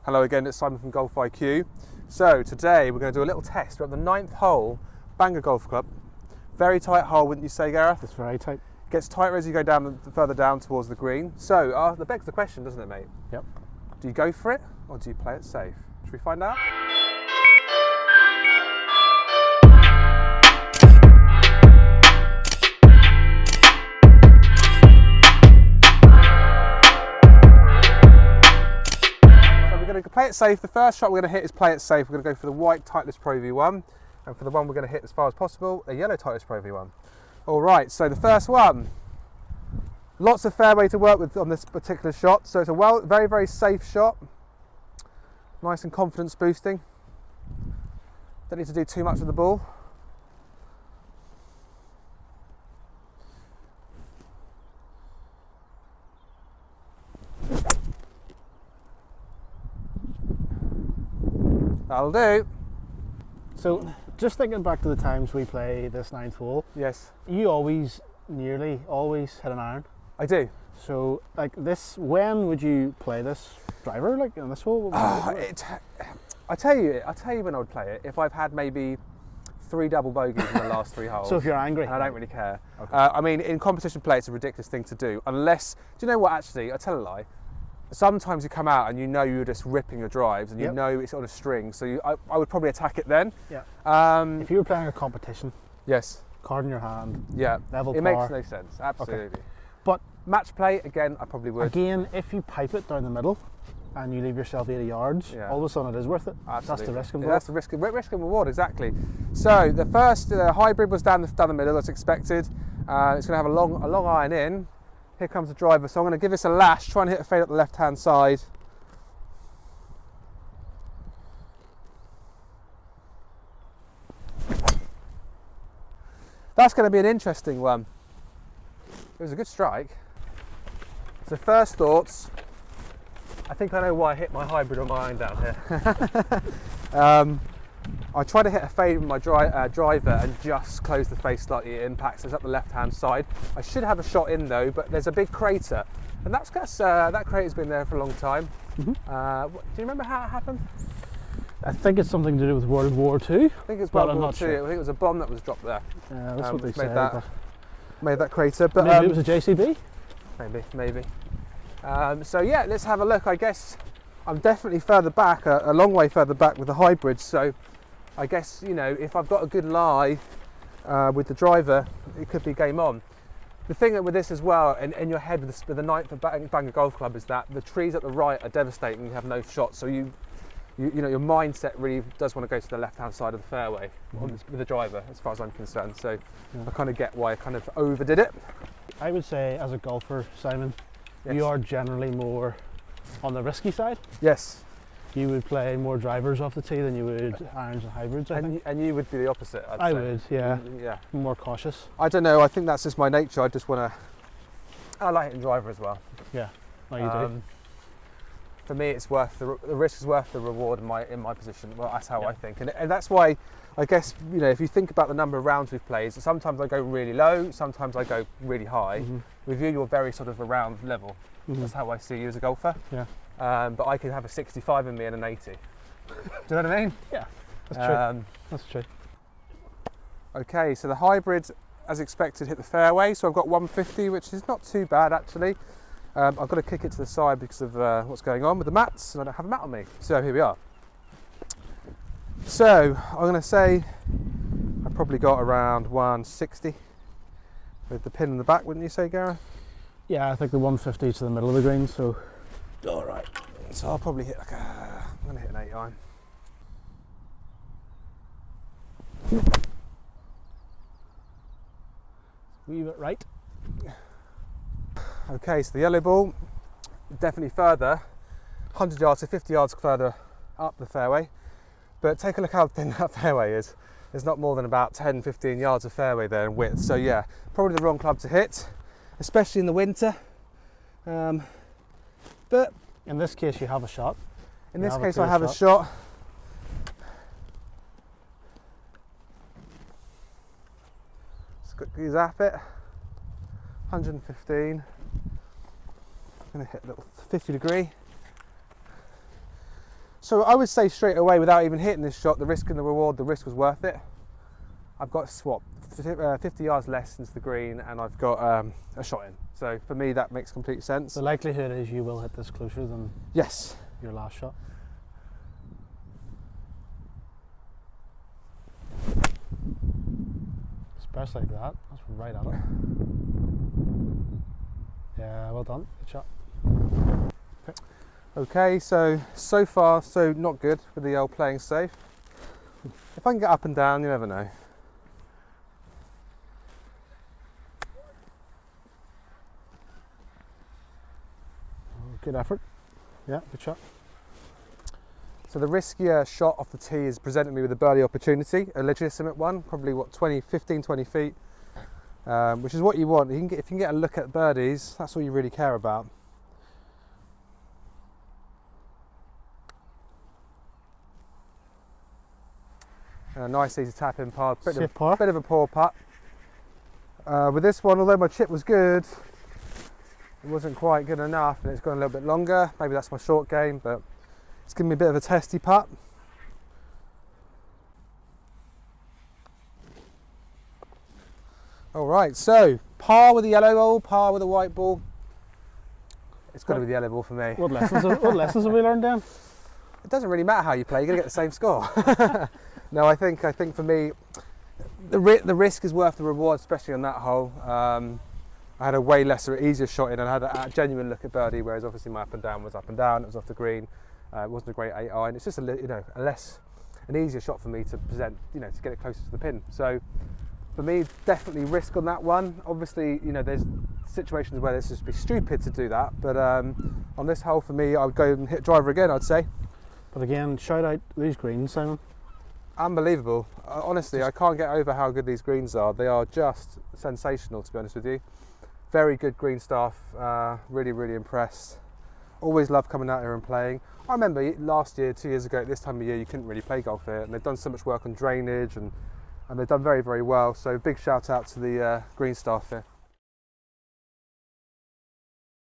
Hello again, it's Simon from Golf IQ. So today we're going to do a little test. We're at the 9th hole, Bangor Golf Club. Very tight hole, wouldn't you say, Gareth? It's very tight. Gets tighter as you go down, further down towards the green. So that begs the question, doesn't it, mate? Yep. Do you go for it or do you play it safe? Should we find out? We're going to play it safe. The first shot we're going to hit is play it safe. We're going to go for the white Titleist Pro V1, and for the one we're going to hit as far as possible, a yellow Titleist Pro V1. All right, so the first one, lots of fairway to work with on this particular shot. So it's a very, very safe shot. Nice and confidence boosting. Don't need to do too much with the ball. That'll do. So, just thinking back to the times we play this 9th hole. Yes. You nearly always hit an iron. I do. So, like this, when would you play this driver? Like in this hole? I tell you when I would play it. If I've had maybe 3 double bogeys in the last 3 holes. So if you're angry, and I don't really care. Okay. I mean, in competition play, it's a ridiculous thing to do. Unless, do you know what? Actually, I tell a lie. Sometimes you come out and you know you're just ripping your drives, and you know it's on a string. So I would probably attack it then. Yeah. If you were playing a competition. Yes. Card in your hand. Yeah. Level it par. makes no sense. Absolutely. Okay. But match play again, I probably would. Again, if you pipe it down the middle and you leave yourself 80 yards, all of a sudden it is worth it. Absolutely. That's the risk involved. Yeah, that's the risk and reward, exactly. So the first hybrid was down the middle as expected. It's going to have a long iron in. Here comes the driver. So I'm going to give this a lash, try and hit a fade up the left-hand side. That's going to be an interesting one. It was a good strike. So first thoughts, I think I know why I hit my hybrid on my iron down here. I try to hit a fade with my driver and just close the face slightly. It impacts us up the left-hand side. I should have a shot in though, but there's a big crater, and that's because that crater's been there for a long time. Mm-hmm. Do you remember how it happened? I think it's something to do with World War II. I think it's World War II. Sure. I think it was a bomb that was dropped there. That's what they say. Made that crater, but maybe it was a JCB. Maybe. So yeah, let's have a look. I guess I'm definitely further back, a long way further back with the hybrid. So I guess, you know, if I've got a good lie with the driver, it could be game on. The thing with this as well, in your head with the 9th of Bangor Golf Club, is that the trees at the right are devastating. You have no shot, so you know your mindset really does want to go to the left-hand side of the fairway with the driver, as far as I'm concerned. So I kind of get why I kind of overdid it. I would say, as a golfer, Simon, you are generally more on the risky side. Yes. You would play more drivers off the tee than you would irons and hybrids, I think. And you would be the opposite, I'd say. I would, yeah. Yeah. More cautious. I don't know, I think that's just my nature. I just want to... I like hitting driver as well. Yeah, no, you do. For me, it's worth the risk is worth the reward in my position. Well, that's how I think, and that's why I guess, you know, if you think about the number of rounds we've played, sometimes I go really low, sometimes I go really high. With you, you're very sort of around level. That's how I see you as a golfer. Yeah. But I could have a 65 in me and an 80. Do you know what I mean? Yeah, that's true. That's true. Okay, so the hybrid, as expected, hit the fairway. So I've got 150, which is not too bad actually. I've got to kick it to the side because of what's going on with the mats, and I don't have a mat on me. So here we are. So I'm going to say I probably got around 160 with the pin in the back, wouldn't you say, Gareth? Yeah, I think the 150 to the middle of the green, so... All right. So I'll probably hit I'm going to hit an 8 iron. Wee bit right. Okay, so the yellow ball, definitely further, 100 yards to 50 yards further up the fairway. But take a look how thin that fairway is. There's not more than about 10-15 yards of fairway there in width. So yeah, probably the wrong club to hit, especially in the winter. But in this case, you have a shot. In this case, I have a shot. Quickly zap it. 115. I'm going to hit a little 50 degree. So I would say straight away, without even hitting this shot, the risk and the reward, the risk was worth it. I've got 50 yards less into the green, and I've got a shot in. So for me, that makes complete sense. The likelihood is you will hit this closer than Yes. your last shot. Especially like that. That's right at it. Yeah, well done. Good shot. Okay, so far, so not good with the old playing safe. If I can get up and down, you never know. Good effort. Yeah, good shot. So the riskier shot off the tee is presenting me with a birdie opportunity, a legitimate one, probably what, 15, 20 feet, which is what you want. If you can get a look at birdies, that's all you really care about. And a nice easy tap in par, bit of a poor putt. With this one, although my chip was good, it wasn't quite good enough, and it's gone a little bit longer. Maybe that's my short game, but it's giving me a bit of a testy putt. All right, so par with the yellow ball, par with the white ball. It's got to be the yellow ball for me. What lessons have we learned, Dan? It doesn't really matter how you play; you're gonna get the same score. No, I think for me, the risk is worth the reward, especially on that hole. I had a way lesser, easier shot in, and I had a genuine look at birdie, whereas obviously my up and down was up and down. It was off the green. It wasn't a great 8 iron. It's just an easier shot for me to present, to get it closer to the pin. So for me, definitely risk on that one. Obviously, there's situations where it's just be stupid to do that, but on this hole for me, I would go and hit driver again, I'd say. But again, shout out these greens, Simon. Unbelievable. Honestly, I can't get over how good these greens are. They are just sensational, to be honest with you. Very good green staff. Really, really impressed. Always love coming out here and playing. I remember last year, 2 years ago, at this time of year, you couldn't really play golf here, and they've done so much work on drainage, and they've done very, very well. So big shout out to the green staff here.